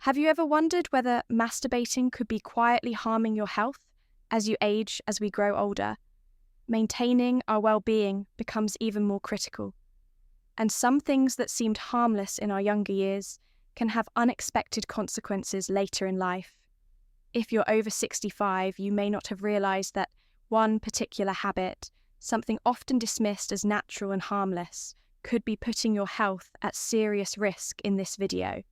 Have you ever wondered whether masturbating could be quietly harming your health as you age, as we grow older? Maintaining our well-being becomes even more critical. And some things that seemed harmless in our younger years can have unexpected consequences later in life. If you're over 65, you may not have realized that one particular habit, something often dismissed as natural and harmless, could be putting your health at serious risk in this video.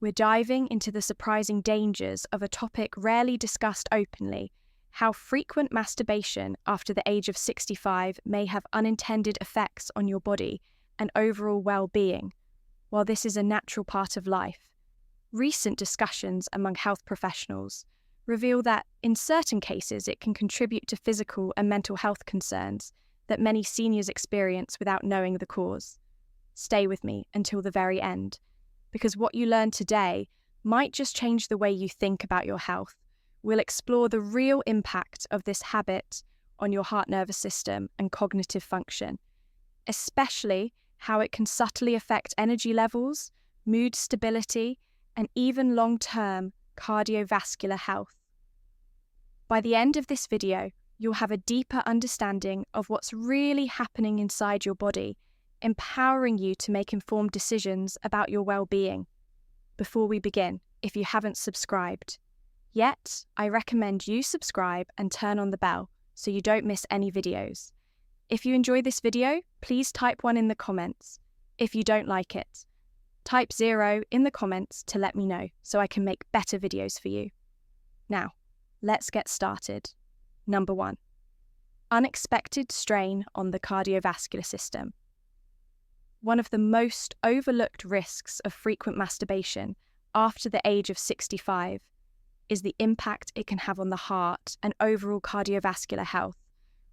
We're diving into the surprising dangers of a topic rarely discussed openly: how frequent masturbation after the age of 65 may have unintended effects on your body and overall well-being. While this is a natural part of life, recent discussions among health professionals reveal that in certain cases it can contribute to physical and mental health concerns that many seniors experience without knowing the cause. Stay with me until the very end, because what you learn today might just change the way you think about your health. We'll explore the real impact of this habit on your heart nervous system and cognitive function, especially how it can subtly affect energy levels, mood stability, and even long-term cardiovascular health. By the end of this video, you'll have a deeper understanding of what's really happening inside your body, empowering you to make informed decisions about your well-being. Before we begin, if you haven't subscribed yet, I recommend you subscribe and turn on the bell so you don't miss any videos. If you enjoy this video, please type 1 in the comments. If you don't like it, type 0 in the comments to let me know so I can make better videos for you. Now, let's get started. Number 1. Unexpected strain on the cardiovascular system. One of the most overlooked risks of frequent masturbation after the age of 65 is the impact it can have on the heart and overall cardiovascular health.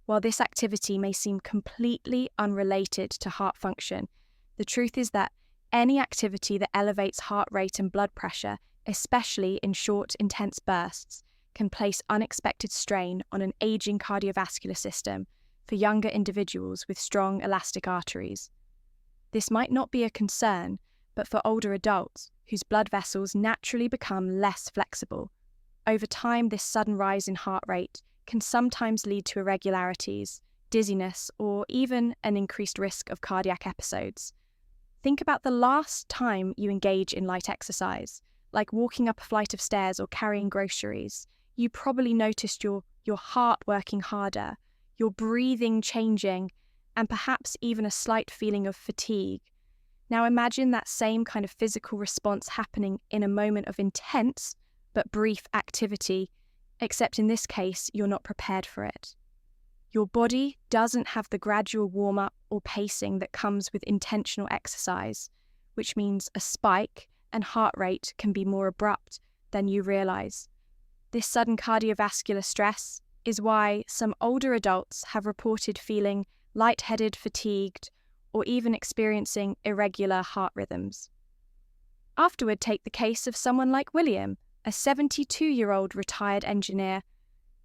While this activity may seem completely unrelated to heart function, the truth is that any activity that elevates heart rate and blood pressure, especially in short, intense bursts, can place unexpected strain on an aging cardiovascular system for younger individuals with strong elastic arteries. This might not be a concern, but for older adults whose blood vessels naturally become less flexible, over time this sudden rise in heart rate can sometimes lead to irregularities, dizziness, or even an increased risk of cardiac episodes. Think about the last time you engage in light exercise, like walking up a flight of stairs or carrying groceries. You probably noticed your heart working harder, your breathing changing, and perhaps even a slight feeling of fatigue. Now imagine that same kind of physical response happening in a moment of intense but brief activity, except in this case, you're not prepared for it. Your body doesn't have the gradual warm-up or pacing that comes with intentional exercise, which means a spike and heart rate can be more abrupt than you realize. This sudden cardiovascular stress is why some older adults have reported feeling lightheaded, fatigued, or even experiencing irregular heart rhythms. Afterward, take the case of someone like William, a 72-year-old retired engineer.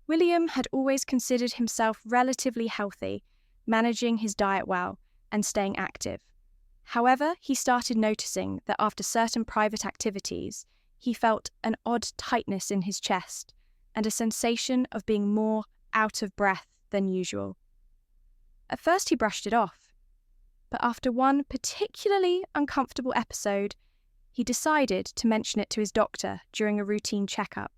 William had always considered himself relatively healthy, managing his diet well and staying active. However, he started noticing that after certain private activities, he felt an odd tightness in his chest and a sensation of being more out of breath than usual. At first he brushed it off, but after one particularly uncomfortable episode, he decided to mention it to his doctor during a routine checkup.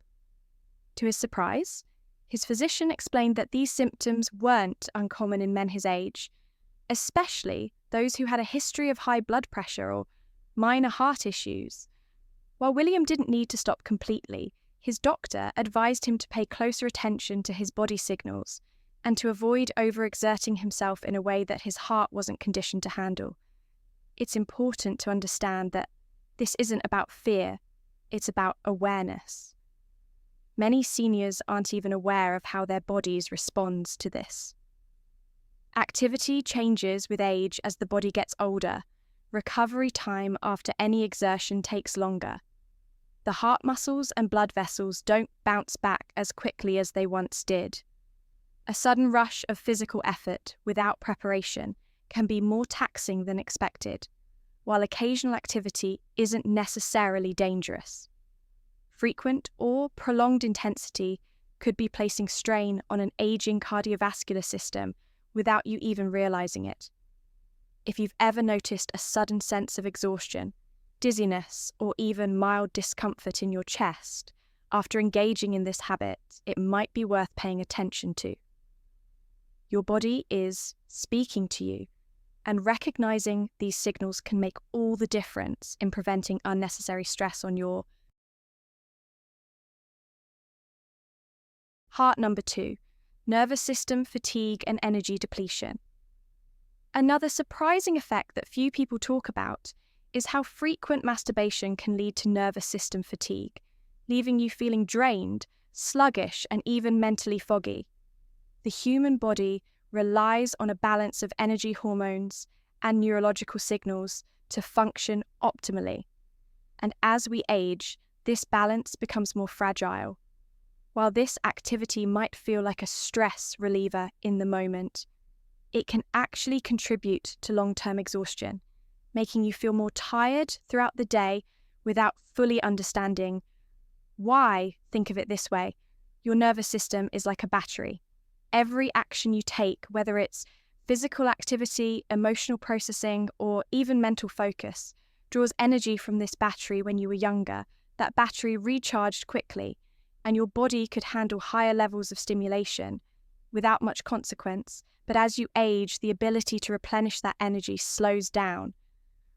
To his surprise, his physician explained that these symptoms weren't uncommon in men his age, especially those who had a history of high blood pressure or minor heart issues. While William didn't need to stop completely, his doctor advised him to pay closer attention to his body signals and to avoid overexerting himself in a way that his heart wasn't conditioned to handle. It's important to understand that this isn't about fear, it's about awareness. Many seniors aren't even aware of how their bodies respond to this. Activity changes with age as the body gets older. Recovery time after any exertion takes longer. The heart muscles and blood vessels don't bounce back as quickly as they once did. A sudden rush of physical effort without preparation can be more taxing than expected. while occasional activity isn't necessarily dangerous. Frequent or prolonged intensity could be placing strain on an aging cardiovascular system without you even realizing it. If you've ever noticed a sudden sense of exhaustion, dizziness, or even mild discomfort in your chest after engaging in this habit, it might be worth paying attention to. Your body is speaking to you, and recognizing these signals can make all the difference in preventing unnecessary stress on your heart. Number 2, nervous system fatigue and energy depletion. Another surprising effect that few people talk about is how frequent masturbation can lead to nervous system fatigue, leaving you feeling drained, sluggish, and even mentally foggy. The human body relies on a balance of energy hormones and neurological signals to function optimally. And as we age, this balance becomes more fragile. While this activity might feel like a stress reliever in the moment, it can actually contribute to long-term exhaustion, making you feel more tired throughout the day without fully understanding why. Think of it this way: your nervous system is like a battery. Every action you take, whether it's physical activity, emotional processing, or even mental focus, draws energy from this battery. When you were younger, that battery recharged quickly, and your body could handle higher levels of stimulation without much consequence. But as you age, the ability to replenish that energy slows down.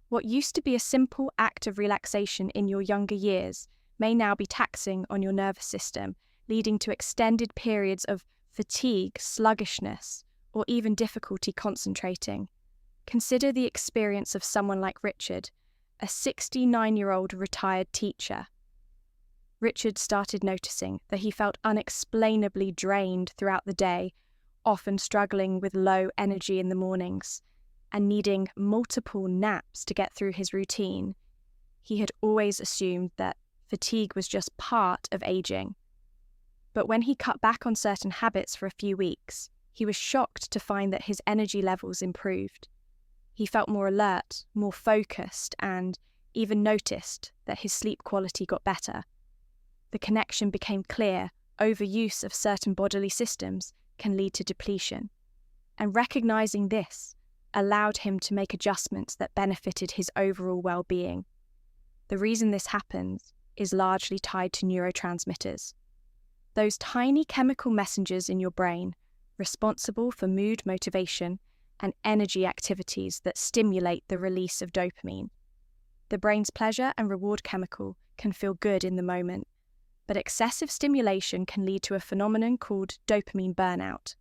What used to be a simple act of relaxation in your younger years may now be taxing on your nervous system, leading to extended periods of fatigue, sluggishness, or even difficulty concentrating. Consider the experience of someone like Richard, a 69-year-old retired teacher. Richard started noticing that he felt unexplainably drained throughout the day, often struggling with low energy in the mornings, and needing multiple naps to get through his routine. He had always assumed that fatigue was just part of aging. But when he cut back on certain habits for a few weeks, he was shocked to find that his energy levels improved. He felt more alert, more focused, and even noticed that his sleep quality got better. The connection became clear: overuse of certain bodily systems can lead to depletion. And recognizing this allowed him to make adjustments that benefited his overall well-being. The reason this happens is largely tied to neurotransmitters, those tiny chemical messengers in your brain responsible for mood, motivation, and energy activities that stimulate the release of dopamine. The brain's pleasure and reward chemical can feel good in the moment, but excessive stimulation can lead to a phenomenon called dopamine burnout.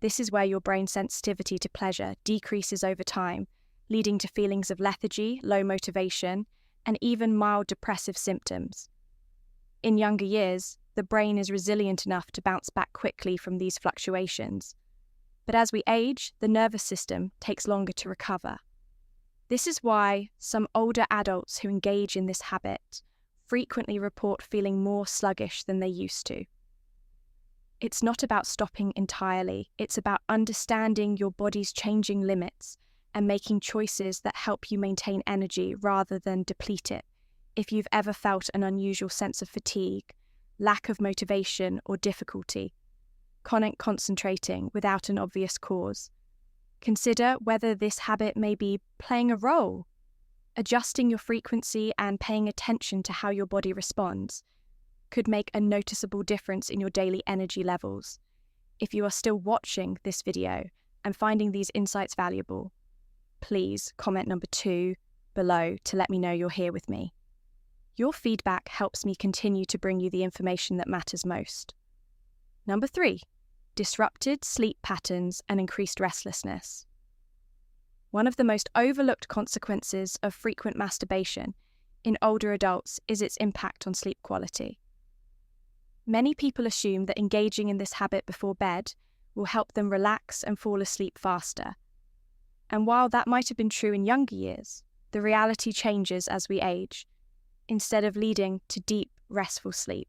This is where your brain's sensitivity to pleasure decreases over time, leading to feelings of lethargy, low motivation, and even mild depressive symptoms. In younger years, the brain is resilient enough to bounce back quickly from these fluctuations. But as we age, the nervous system takes longer to recover. This is why some older adults who engage in this habit frequently report feeling more sluggish than they used to. It's not about stopping entirely, it's about understanding your body's changing limits and making choices that help you maintain energy rather than deplete it. If you've ever felt an unusual sense of fatigue, lack of motivation, or difficulty concentrating without an obvious cause, consider whether this habit may be playing a role. Adjusting your frequency and paying attention to how your body responds could make a noticeable difference in your daily energy levels. If you are still watching this video and finding these insights valuable, please comment number 2 below to let me know you're here with me. Your feedback helps me continue to bring you the information that matters most. Number 3, disrupted sleep patterns and increased restlessness. One of the most overlooked consequences of frequent masturbation in older adults is its impact on sleep quality. Many people assume that engaging in this habit before bed will help them relax and fall asleep faster. And while that might have been true in younger years, the reality changes as we age. Instead of leading to deep, restful sleep,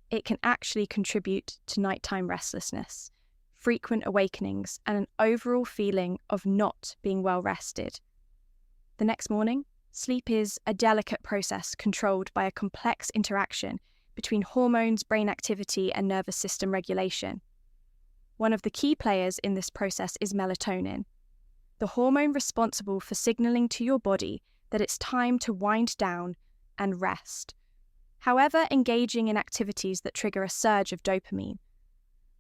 it can actually contribute to nighttime restlessness, frequent awakenings, and an overall feeling of not being well rested. The next morning, sleep is a delicate process controlled by a complex interaction between hormones, brain activity, and nervous system regulation. One of the key players in this process is melatonin, the hormone responsible for signaling to your body that it's time to wind down and rest. However, engaging in activities that trigger a surge of dopamine,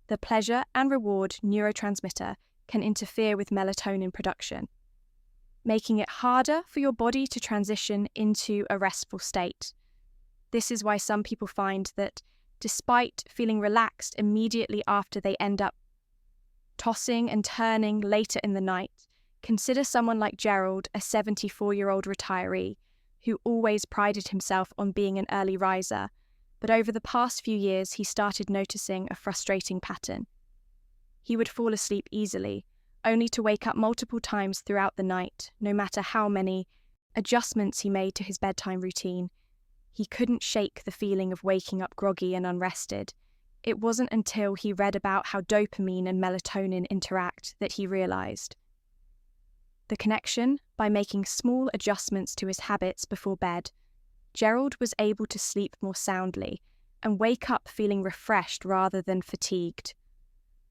the pleasure and reward neurotransmitter, can interfere with melatonin production, making it harder for your body to transition into a restful state. This is why some people find that despite feeling relaxed immediately after, they end up tossing and turning later in the night. Consider someone like Gerald, a 74-year-old retiree who always prided himself on being an early riser, but over the past few years he started noticing a frustrating pattern. He would fall asleep easily, only to wake up multiple times throughout the night, no matter how many adjustments he made to his bedtime routine. He couldn't shake the feeling of waking up groggy and unrested. It wasn't until he read about how dopamine and melatonin interact that he realized the connection. By making small adjustments to his habits before bed, Gerald was able to sleep more soundly and wake up feeling refreshed rather than fatigued.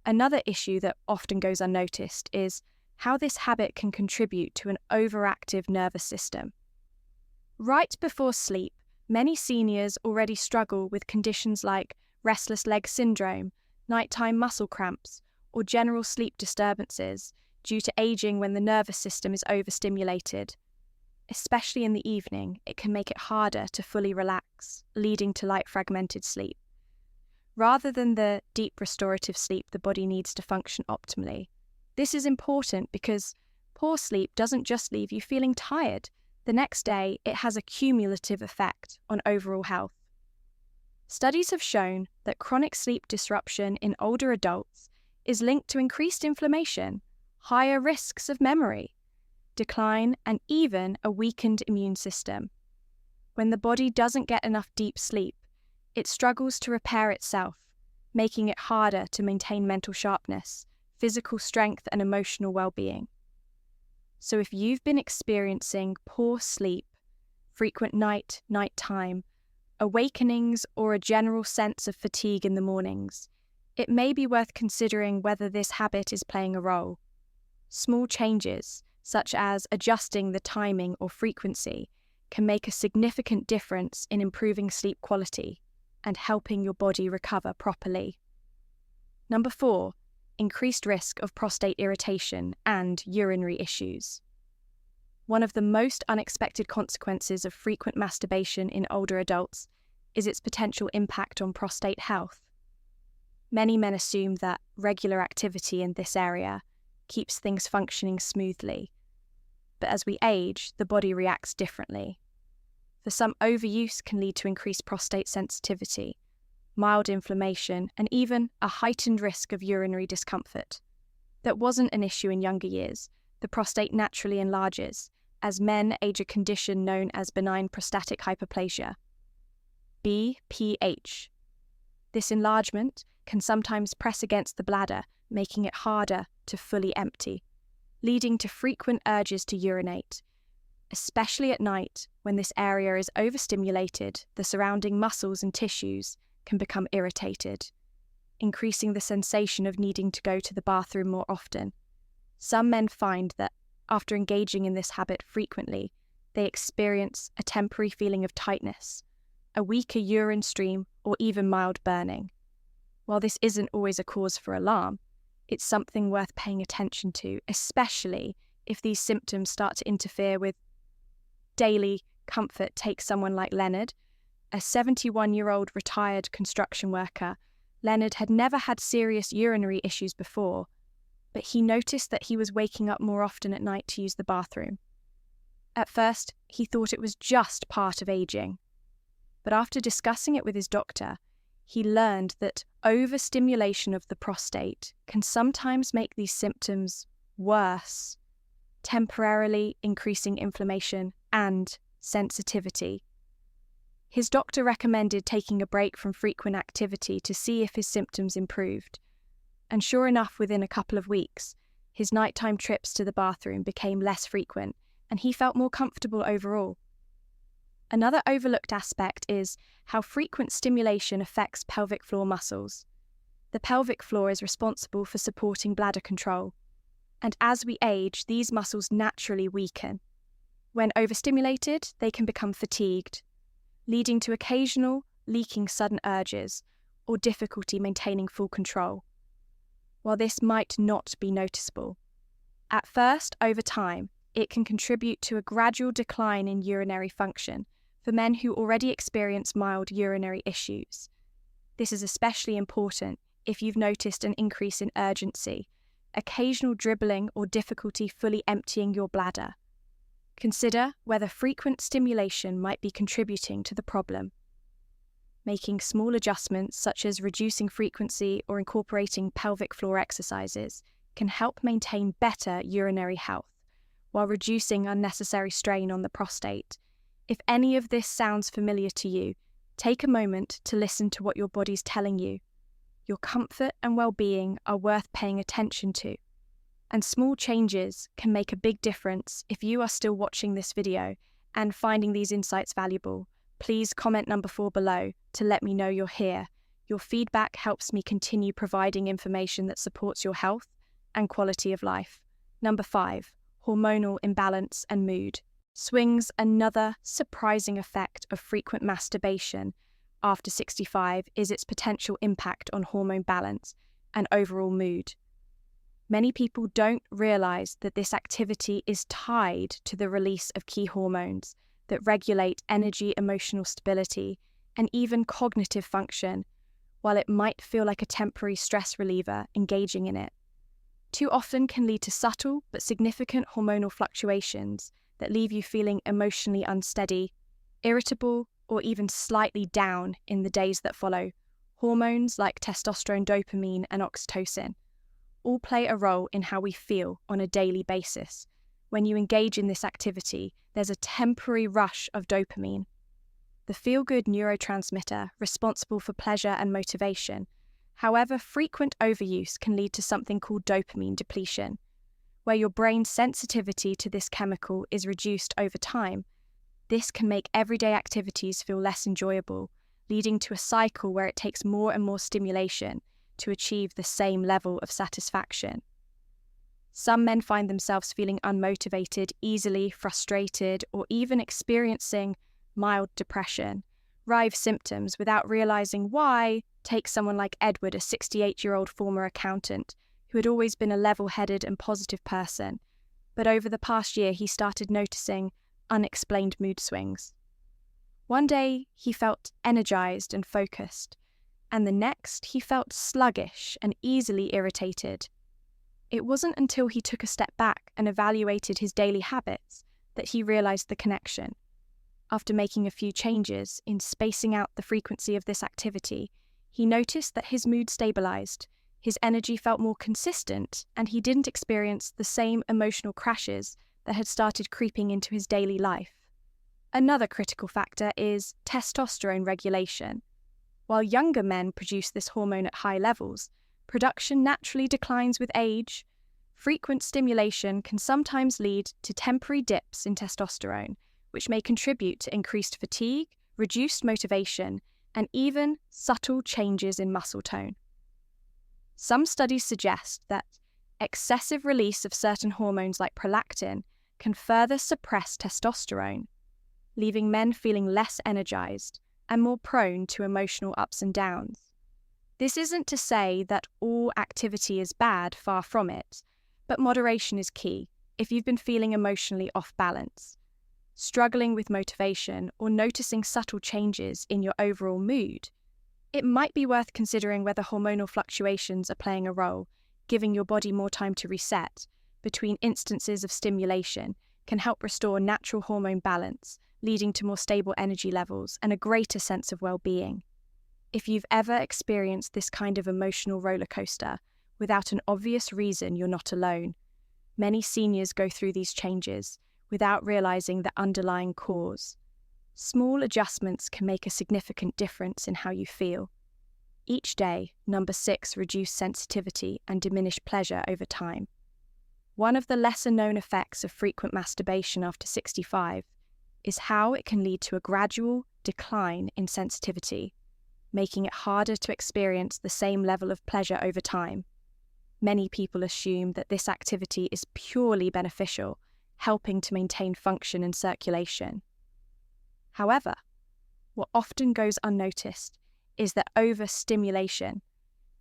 Another issue that often goes unnoticed is how this habit can contribute to an overactive nervous system. Right before sleep, many seniors already struggle with conditions like restless leg syndrome, nighttime muscle cramps, or general sleep disturbances due to aging when the nervous system is overstimulated. Especially in the evening, it can make it harder to fully relax, leading to light fragmented sleep, rather than the deep restorative sleep the body needs to function optimally. This is important because poor sleep doesn't just leave you feeling tired. The next day, it has a cumulative effect on overall health. Studies have shown that chronic sleep disruption in older adults is linked to increased inflammation, higher risks of memory decline, and even a weakened immune system. When the body doesn't get enough deep sleep, it struggles to repair itself, making it harder to maintain mental sharpness, physical strength, and emotional well-being. So if you've been experiencing poor sleep, frequent nighttime, awakenings, or a general sense of fatigue in the mornings, it may be worth considering whether this habit is playing a role. Small changes, such as adjusting the timing or frequency, can make a significant difference in improving sleep quality and helping your body recover properly. Number 4, increased risk of prostate irritation and urinary issues. One of the most unexpected consequences of frequent masturbation in older adults is its potential impact on prostate health. Many men assume that regular activity in this area keeps things functioning smoothly, but as we age, the body reacts differently. For some, overuse can lead to increased prostate sensitivity, mild inflammation, and even a heightened risk of urinary discomfort. That wasn't an issue in younger years. The prostate naturally enlarges as men age, a condition known as benign prostatic hyperplasia, BPH. This enlargement can sometimes press against the bladder, making it harder to fully empty, leading to frequent urges to urinate. Especially at night, when this area is overstimulated, the surrounding muscles and tissues can become irritated, increasing the sensation of needing to go to the bathroom more often. Some men find that after engaging in this habit frequently, they experience a temporary feeling of tightness, a weaker urine stream, or even mild burning. While this isn't always a cause for alarm, it's something worth paying attention to, especially if these symptoms start to interfere with daily comfort. Take someone like Leonard, a 71-year-old retired construction worker. Leonard had never had serious urinary issues before, but he noticed that he was waking up more often at night to use the bathroom. At first, he thought it was just part of aging, but after discussing it with his doctor, he learned that overstimulation of the prostate can sometimes make these symptoms worse, temporarily increasing inflammation and sensitivity. His doctor recommended taking a break from frequent activity to see if his symptoms improved, and sure enough, within a couple of weeks, his nighttime trips to the bathroom became less frequent and he felt more comfortable overall. Another overlooked aspect is how frequent stimulation affects pelvic floor muscles. The pelvic floor is responsible for supporting bladder control, and as we age, these muscles naturally weaken. When overstimulated, they can become fatigued, leading to occasional leaking sudden urges or difficulty maintaining full control. While this might not be noticeable, at first, over time, it can contribute to a gradual decline in urinary function for men who already experience mild urinary issues. This is especially important if you've noticed an increase in urgency, occasional dribbling, or difficulty fully emptying your bladder. Consider whether frequent stimulation might be contributing to the problem. Making small adjustments, such as reducing frequency or incorporating pelvic floor exercises, can help maintain better urinary health while reducing unnecessary strain on the prostate. If any of this sounds familiar to you, take a moment to listen to what your body's telling you. Your comfort and well-being are worth paying attention to, and small changes can make a big difference. If you are still watching this video and finding these insights valuable, please comment number 4 below to let me know you're here. Your feedback helps me continue providing information that supports your health and quality of life. Number 5, hormonal imbalance and mood. Swings. Another surprising effect of frequent masturbation after 65 is its potential impact on hormone balance and overall mood. Many people don't realize that this activity is tied to the release of key hormones that regulate energy, emotional stability, and even cognitive function. While it might feel like a temporary stress reliever, engaging in it too often can lead to subtle but significant hormonal fluctuations that leave you feeling emotionally unsteady, irritable, or even slightly down in the days that follow. Hormones like testosterone, dopamine, and oxytocin all play a role in how we feel on a daily basis. When you engage in this activity, there's a temporary rush of dopamine, the feel-good neurotransmitter responsible for pleasure and motivation. However, frequent overuse can lead to something called dopamine depletion, where your brain's sensitivity to this chemical is reduced over time. This can make everyday activities feel less enjoyable, leading to a cycle where it takes more and more stimulation to achieve the same level of satisfaction. Some men find themselves feeling unmotivated, easily frustrated, or even experiencing mild depression. Rive symptoms without realizing why. Take someone like Edward, a 68-year-old former accountant who had always been a level-headed and positive person, but over the past year he started noticing unexplained mood swings. One day he felt energized and focused, and the next he felt sluggish and easily irritated. It wasn't until he took a step back and evaluated his daily habits that he realized the connection. After making a few changes in spacing out the frequency of this activity, he noticed that his mood stabilized, his energy felt more consistent, and he didn't experience the same emotional crashes that had started creeping into his daily life. Another critical factor is testosterone regulation. While younger men produce this hormone at high levels, production naturally declines with age. Frequent stimulation can sometimes lead to temporary dips in testosterone, which may contribute to increased fatigue, reduced motivation, and even subtle changes in muscle tone. Some studies suggest that excessive release of certain hormones like prolactin can further suppress testosterone, leaving men feeling less energized and more prone to emotional ups and downs. This isn't to say that all activity is bad, far from it, but moderation is key if you've been feeling emotionally off balance, struggling with motivation, or noticing subtle changes in your overall mood. It might be worth considering whether hormonal fluctuations are playing a role. Giving your body more time to reset between instances of stimulation can help restore natural hormone balance, leading to more stable energy levels and a greater sense of well-being. If you've ever experienced this kind of emotional roller coaster without an obvious reason, you're not alone. Many seniors go through these changes without realizing the underlying cause. Small adjustments can make a significant difference in how you feel. Each day, number 6, reduce sensitivity and diminish pleasure over time. One of the lesser-known effects of frequent masturbation after 65 is how it can lead to a gradual decline in sensitivity, making it harder to experience the same level of pleasure over time. Many people assume that this activity is purely beneficial, helping to maintain function and circulation. However, what often goes unnoticed is that overstimulation,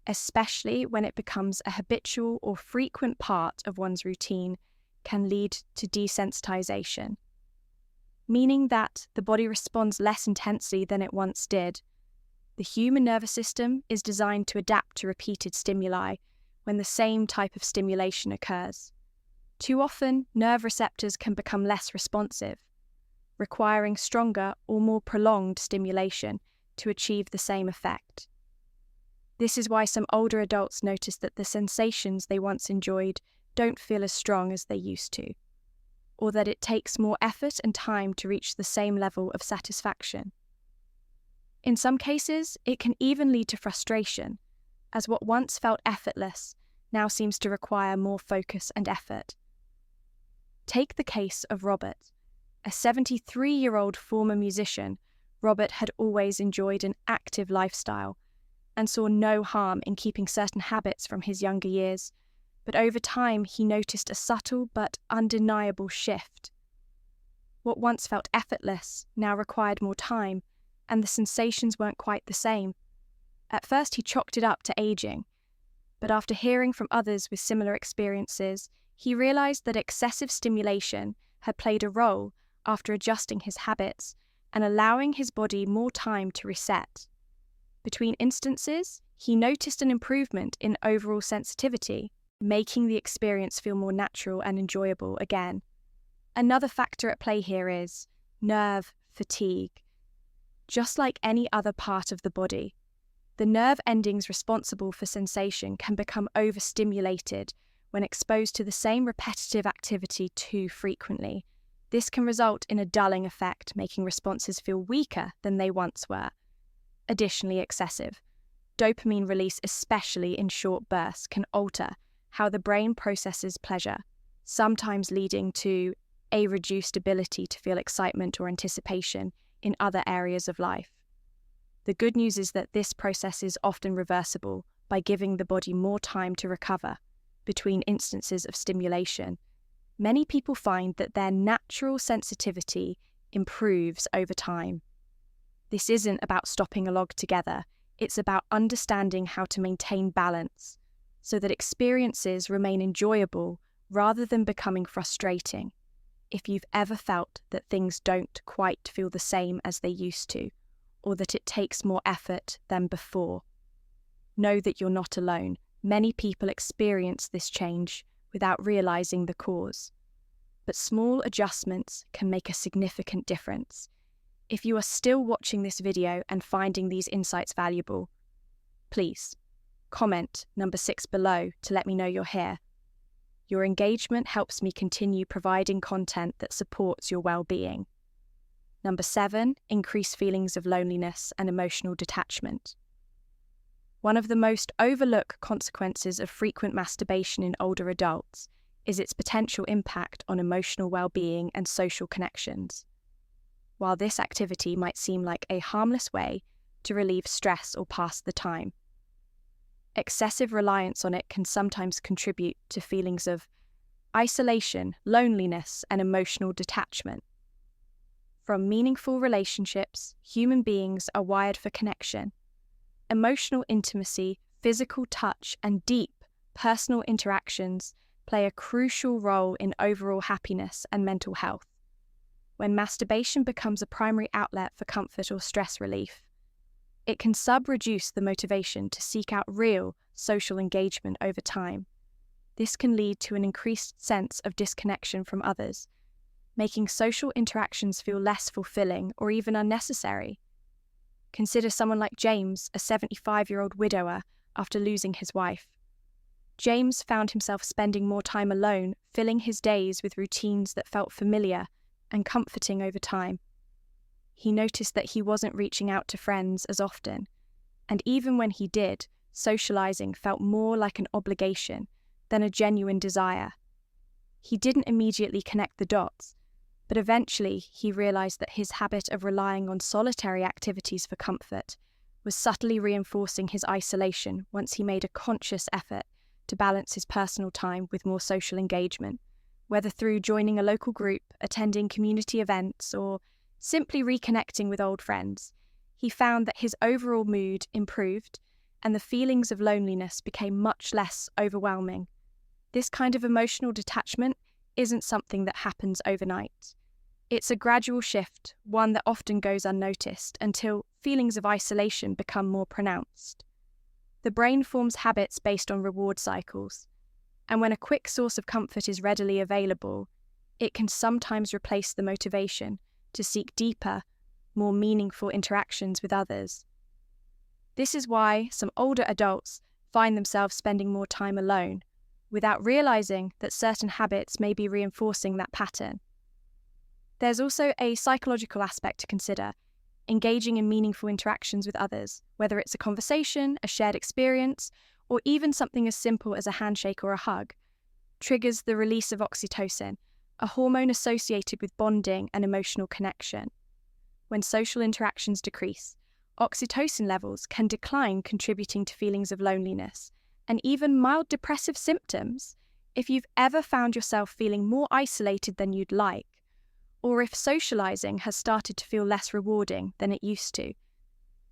especially when it becomes a habitual or frequent part of one's routine, can lead to desensitization, meaning that the body responds less intensely than it once did. The human nervous system is designed to adapt to repeated stimuli when the same type of stimulation occurs. Too often, nerve receptors can become less responsive, requiring stronger or more prolonged stimulation to achieve the same effect. This is why some older adults notice that the sensations they once enjoyed don't feel as strong as they used to, or that it takes more effort and time to reach the same level of satisfaction. In some cases, it can even lead to frustration, as what once felt effortless now seems to require more focus and effort. Take the case of Robert. A 73-year-old former musician, Robert had always enjoyed an active lifestyle and saw no harm in keeping certain habits from his younger years, but over time he noticed a subtle but undeniable shift. What once felt effortless now required more time, and the sensations weren't quite the same. At first he chalked it up to aging, but after hearing from others with similar experiences, he realized that excessive stimulation had played a role after adjusting his habits and allowing his body more time to reset. Between instances, he noticed an improvement in overall sensitivity, making the experience feel more natural and enjoyable again. Another factor at play here is nerve fatigue. Just like any other part of the body, the nerve endings responsible for sensation can become overstimulated when exposed to the same repetitive activity too frequently. This can result in a dulling effect, making responses feel weaker than they once were. Additionally, excessive dopamine release, especially in short bursts, can alter how the brain processes pleasure, sometimes leading to a reduced ability to feel excitement or anticipation in other areas of life. The good news is that this process is often reversible by giving the body more time to recover between instances of stimulation. Many people find that their natural sensitivity improves over time. This isn't about stopping altogether, it's about understanding how to maintain balance so that experiences remain enjoyable rather than becoming frustrating. If you've ever felt that things don't quite feel the same as they used to, or that it takes more effort than before, know that you're not alone. Many people experience this change without realizing the cause. But small adjustments can make a significant difference. If you are still watching this video and finding these insights valuable, please comment number 6 below to let me know you're here. Your engagement helps me continue providing content that supports your well-being. Number 7, increase feelings of loneliness and emotional detachment. One of the most overlooked consequences of frequent masturbation in older adults is its potential impact on emotional well-being and social connections. While this activity might seem like a harmless way to relieve stress or pass the time, excessive reliance on it can sometimes contribute to feelings of isolation, loneliness, and emotional detachment. From meaningful relationships, human beings are wired for connection. Emotional intimacy, physical touch, and deep personal interactions play a crucial role in overall happiness and mental health. When masturbation becomes a primary outlet for comfort or stress relief, it can reduce the motivation to seek out real social engagement over time. This can lead to an increased sense of disconnection from others, making social interactions feel less fulfilling or even unnecessary. Consider someone like James, a 75-year-old widower after losing his wife. James found himself spending more time alone, filling his days with routines that felt familiar and comforting over time. He noticed that he wasn't reaching out to friends as often, and even when he did, socializing felt more like an obligation than a genuine desire. He didn't immediately connect the dots, but eventually he realized that his habit of relying on solitary activities for comfort was subtly reinforcing his isolation once he made a conscious effort to balance his personal time with more social engagement, whether through joining a local group, attending community events, or simply reconnecting with old friends. He found that his overall mood improved and the feelings of loneliness became much less overwhelming. This kind of emotional detachment isn't something that happens overnight. It's a gradual shift, one that often goes unnoticed until feelings of isolation become more pronounced. The brain forms habits based on reward cycles, and when a quick source of comfort is readily available, it can sometimes replace the motivation to seek deeper, more meaningful interactions with others. This is why some older adults find themselves spending more time alone, without realizing that certain habits may be reinforcing that pattern. There's also a psychological aspect to consider. Engaging in meaningful interactions with others, whether it's a conversation, a shared experience, or even something as simple as a handshake or a hug, triggers the release of oxytocin, a hormone associated with bonding and emotional connection. When social interactions decrease, oxytocin levels can decline, contributing to feelings of loneliness and even mild depressive symptoms. If you've ever found yourself feeling more isolated than you'd like, or if socializing has started to feel less rewarding than it used to,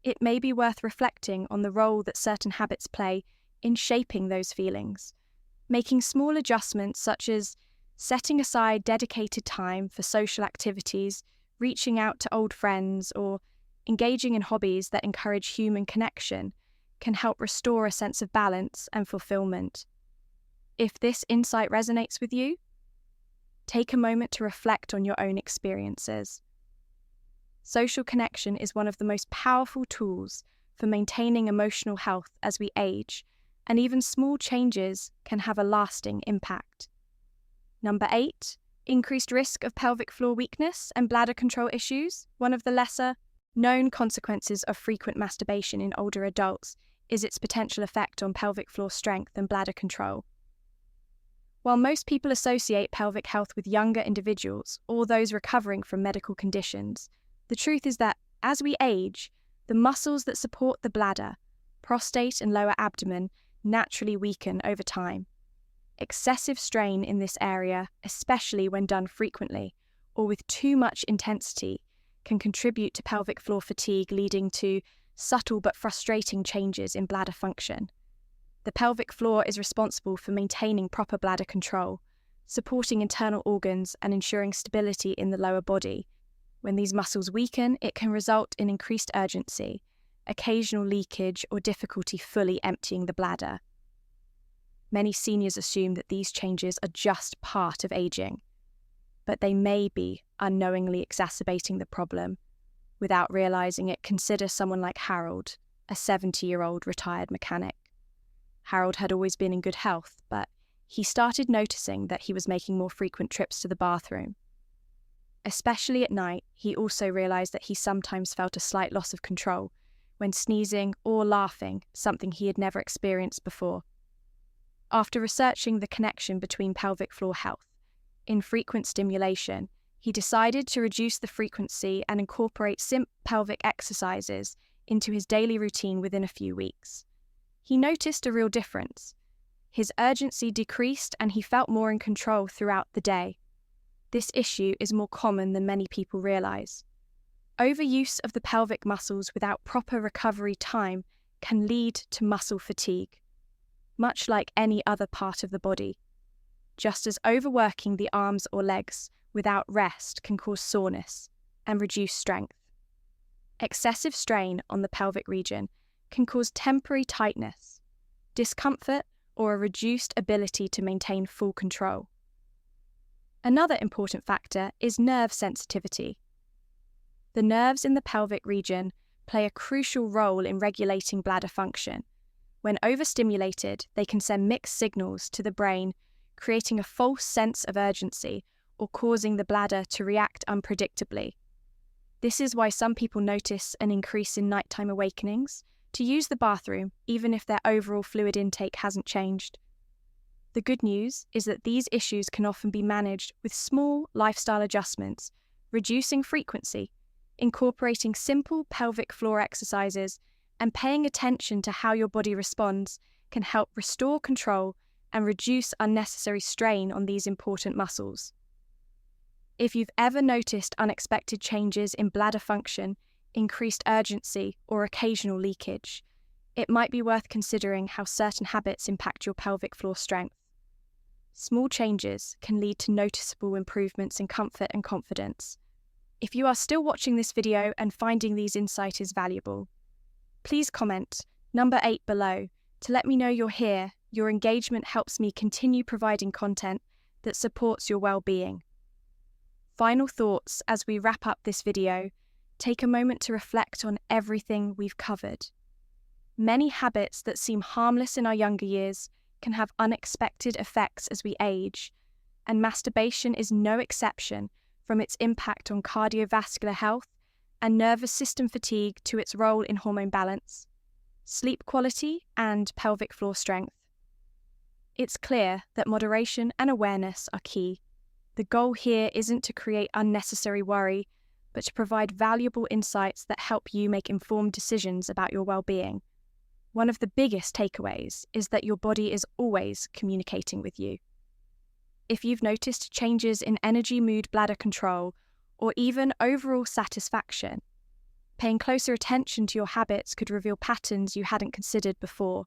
it may be worth reflecting on the role that certain habits play in shaping those feelings. Making small adjustments such as setting aside dedicated time for social activities, reaching out to old friends, or engaging in hobbies that encourage human connection can help restore a sense of balance and fulfillment. If this insight resonates with you, take a moment to reflect on your own experiences. Social connection is one of the most powerful tools for maintaining emotional health as we age, and even small changes can have a lasting impact. Number 8, increased risk of pelvic floor weakness and bladder control issues. One of the lesser known consequences of frequent masturbation in older adults is its potential effect on pelvic floor strength and bladder control. While most people associate pelvic health with younger individuals or those recovering from medical conditions, the truth is that as we age, the muscles that support the bladder, prostate and lower abdomen naturally weaken over time. Excessive strain in this area, especially when done frequently or with too much intensity, can contribute to pelvic floor fatigue, leading to subtle but frustrating changes in bladder function. The pelvic floor is responsible for maintaining proper bladder control, supporting internal organs and ensuring stability in the lower body. When these muscles weaken, it can result in increased urgency, occasional leakage, or difficulty fully emptying the bladder. Many seniors assume that these changes are just part of aging, but they may be unknowingly exacerbating the problem. Without realizing it, consider someone like Harold, a 70-year-old retired mechanic. Harold had always been in good health, but he started noticing that he was making more frequent trips to the bathroom. Especially at night, he also realized that he sometimes felt a slight loss of control when sneezing or laughing, something he had never experienced before. After researching the connection between pelvic floor health, infrequent stimulation, he decided to reduce the frequency and incorporate simple pelvic exercises into his daily routine within a few weeks. He noticed a real difference. His urgency decreased and he felt more in control throughout the day. This issue is more common than many people realize. Overuse of the pelvic muscles without proper recovery time can lead to muscle fatigue, much like any other part of the body. Just as overworking the arms or legs without rest can cause soreness and reduce strength. Excessive strain on the pelvic region can cause temporary tightness, discomfort, or a reduced ability to maintain full control. Another important factor is nerve sensitivity. The nerves in the pelvic region play a crucial role in regulating bladder function. When overstimulated, they can send mixed signals to the brain, creating a false sense of urgency or causing the bladder to react unpredictably. This is why some people notice an increase in nighttime awakenings to use the bathroom even if their overall fluid intake hasn't changed. The The good news is that these issues can often be managed with small lifestyle adjustments, reducing frequency, incorporating simple pelvic floor exercises, and paying attention to how your body responds can help restore control and reduce unnecessary strain on these important muscles. If you've ever noticed unexpected changes in bladder function, increased urgency, or occasional leakage, it might be worth considering how certain habits impact your pelvic floor strength. Small changes can lead to noticeable improvements in comfort and confidence. If you are still watching this video and finding these insights valuable, please comment number 8 below to let me know you're here. Your engagement helps me continue providing content that supports your well-being. Final thoughts as we wrap up this video. Take a moment to reflect on everything we've covered. Many habits that seem harmless in our younger years can have unexpected effects as we age, and masturbation is no exception, from its impact on cardiovascular health and nervous system fatigue to its role in hormone balance, sleep quality, and pelvic floor strength. It's clear that moderation and awareness are key. The goal here isn't to create unnecessary worry, but to provide valuable insights that help you make informed decisions about your well-being. One of the biggest takeaways is that your body is always communicating with you. If you've noticed changes in energy, mood, bladder control, or even overall satisfaction, paying closer attention to your habits could reveal patterns you hadn't considered before.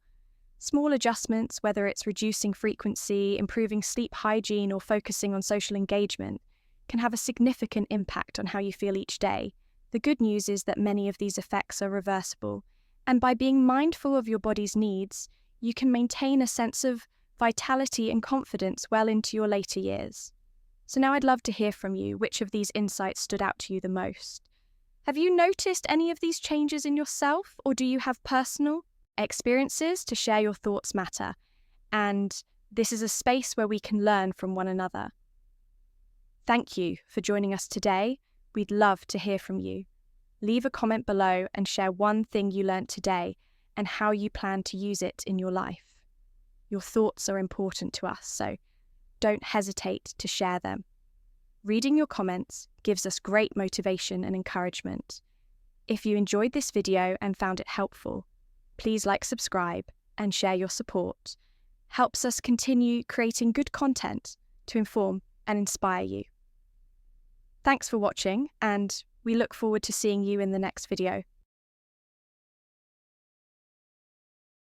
Small adjustments, whether it's reducing frequency, improving sleep hygiene, or focusing on social engagement, can have a significant impact on how you feel each day. The good news is that many of these effects are reversible, and by being mindful of your body's needs, you can maintain a sense of vitality and confidence well into your later years. So now I'd love to hear from you. Which of these insights stood out to you the most? Have you noticed any of these changes in yourself, or do you have personal experiences to share? Your thoughts matter, and this is a space where we can learn from one another. Thank you for joining us today. We'd love to hear from you. Leave a comment below and share one thing you learned today and how you plan to use it in your life. Your thoughts are important to us, so don't hesitate to share them. Reading your comments gives us great motivation and encouragement. If you enjoyed this video and found it helpful, please like, subscribe, and share your support. Helps us continue creating good content to inform and inspire you. Thanks for watching, and we look forward to seeing you in the next video.